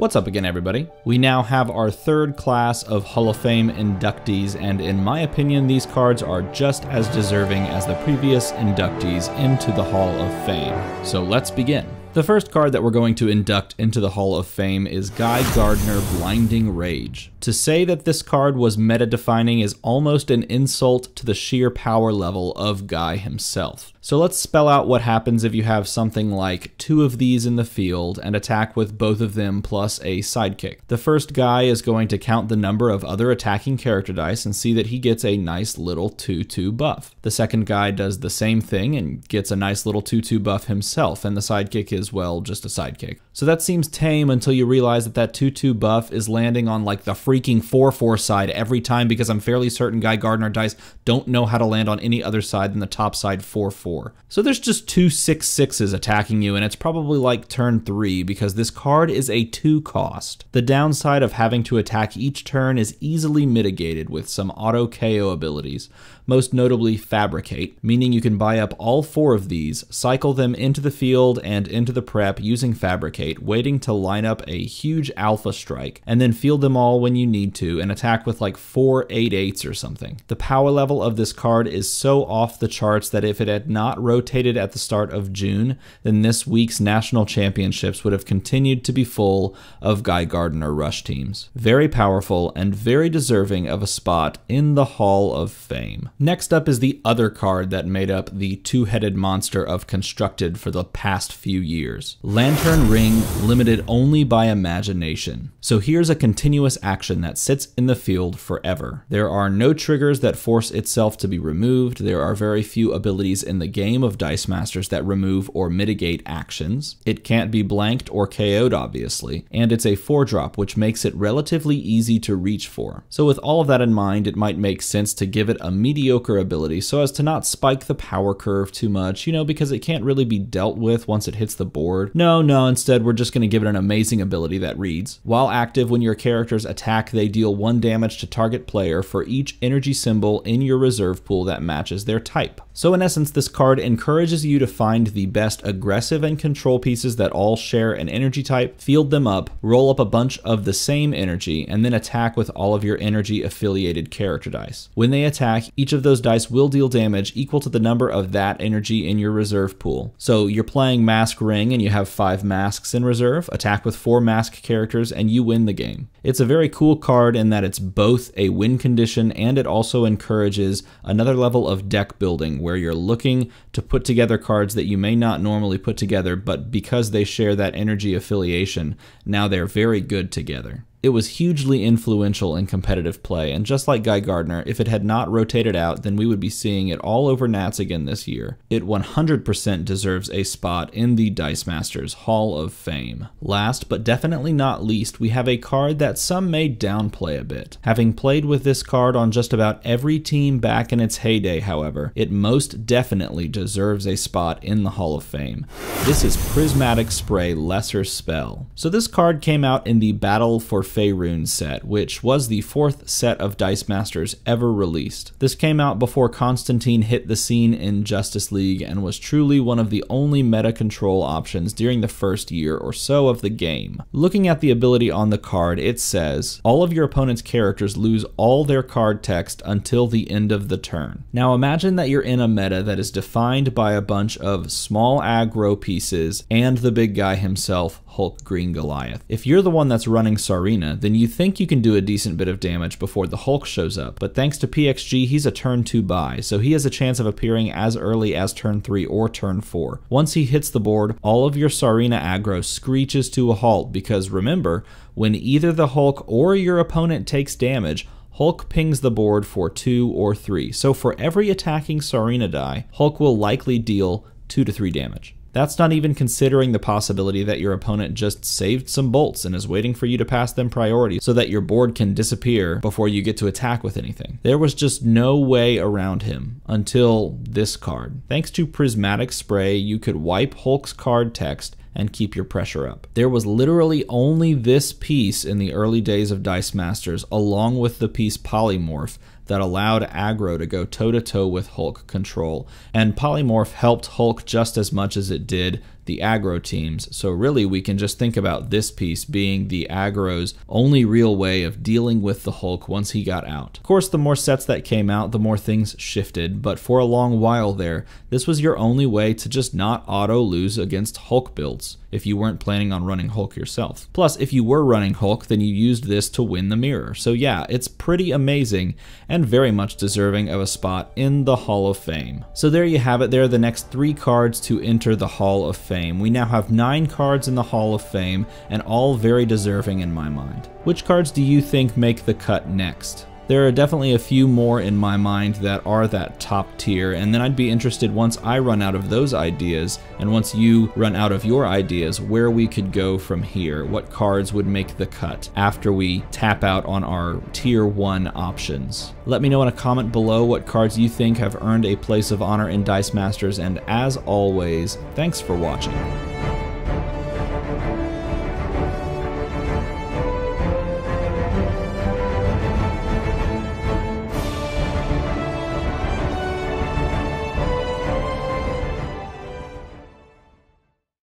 What's up again, everybody? We now have our third class of Hall of Fame inductees, and in my opinion, these cards are just as deserving as the previous inductees into the Hall of Fame. So let's begin. The first card that we're going to induct into the Hall of Fame is Guy Gardner Blinding Rage. To say that this card was meta-defining is almost an insult to the sheer power level of Guy himself. So let's spell out what happens if you have something like two of these in the field and attack with both of them plus a sidekick. The first guy is going to count the number of other attacking character dice and see that he gets a nice little 2/2 buff. The second guy does the same thing and gets a nice little 2/2 buff himself, and the sidekick is, well, just a sidekick. So that seems tame until you realize that that 2/2 buff is landing on like the freaking 4/4 side every time, because I'm fairly certain Guy Gardner dice don't know how to land on any other side than the top side 4/4. So there's just two 6/6s attacking you, and it's probably like turn 3 because this card is a 2 cost. The downside of having to attack each turn is easily mitigated with some auto KO abilities, most notably Fabricate, meaning you can buy up all 4 of these, cycle them into the field and into the prep using Fabricate, waiting to line up a huge alpha strike, and then field them all when you need to and attack with like 4 8/8s or something. The power level of this card is so off the charts that if it had not rotated at the start of June, then this week's national championships would have continued to be full of Guy Gardner rush teams. Very powerful and very deserving of a spot in the Hall of Fame. Next up is the other card that made up the two-headed monster of Constructed for the past few years. Lantern Ring, limited only by imagination. So here's a continuous action that sits in the field forever. There are no triggers that force itself to be removed. There are very few abilities in the game of Dice Masters that remove or mitigate actions. It can't be blanked or KO'd, obviously, and it's a 4-drop, which makes it relatively easy to reach for. So with all of that in mind, it might make sense to give it a mediocre ability so as to not spike the power curve too much, because it can't really be dealt with once it hits the board. No, instead we're just going to give it an amazing ability that reads: while active, when your characters attack, they deal 1 damage to target player for each energy symbol in your reserve pool that matches their type. So in essence, this card encourages you to find the best aggressive and control pieces that all share an energy type, field them up, roll up a bunch of the same energy, and then attack with all of your energy affiliated character dice. When they attack, each of those dice will deal damage equal to the number of that energy in your reserve pool. So you're playing Mask Ring and you have 5 masks in reserve, attack with 4 mask characters and you win the game. It's a very cool card in that it's both a win condition and it also encourages another level of deck building where you're looking to put together cards that you may not normally put together, but because they share that energy affiliation, now they're very good together. It was hugely influential in competitive play, and just like Guy Gardner, if it had not rotated out, then we would be seeing it all over Nats again this year. It 100% deserves a spot in the Dice Masters Hall of Fame. Last, but definitely not least, we have a card that some may downplay a bit. Having played with this card on just about every team back in its heyday, however, it most definitely deserves a spot in the Hall of Fame. This is Prismatic Spray Lesser Spell. So this card came out in the Battle for Faerun set, which was the 4th set of Dice Masters ever released. This came out before Constantine hit the scene in Justice League and was truly one of the only meta control options during the first year or so of the game. Looking at the ability on the card, it says, all of your opponent's characters lose all their card text until the end of the turn. Now imagine that you're in a meta that is defined by a bunch of small aggro pieces and the big guy himself, Hulk Green Goliath. If you're the one that's running Sarina, then you think you can do a decent bit of damage before the Hulk shows up, but thanks to PXG, he's a turn 2 buy, so he has a chance of appearing as early as turn 3 or turn 4. Once he hits the board, all of your Sarina aggro screeches to a halt, because remember, when either the Hulk or your opponent takes damage, Hulk pings the board for 2 or 3, so for every attacking Sarina die, Hulk will likely deal 2 to 3 damage. That's not even considering the possibility that your opponent just saved some bolts and is waiting for you to pass them priority so that your board can disappear before you get to attack with anything. There was just no way around him until this card. Thanks to Prismatic Spray, you could wipe Hulk's card text and keep your pressure up. There was literally only this piece in the early days of Dice Masters, along with the piece Polymorph, that allowed aggro to go toe-to-toe with Hulk control, and Polymorph helped Hulk just as much as it did the aggro teams. So really we can just think about this piece being the aggro's only real way of dealing with the Hulk once he got out. Of course, the more sets that came out, the more things shifted, but for a long while there, this was your only way to just not auto lose against Hulk builds if you weren't planning on running Hulk yourself. Plus, if you were running Hulk, then you used this to win the mirror. So yeah, it's pretty amazing and very much deserving of a spot in the Hall of Fame. So there you have it. There are the next 3 cards to enter the Hall of Fame. We now have 9 cards in the Hall of Fame, and all very deserving in my mind. Which cards do you think make the cut next? There are definitely a few more in my mind that are that top tier, and then I'd be interested once I run out of those ideas, and once you run out of your ideas, where we could go from here. What cards would make the cut after we tap out on our tier 1 options. Let me know in a comment below what cards you think have earned a place of honor in Dice Masters, and as always, thanks for watching.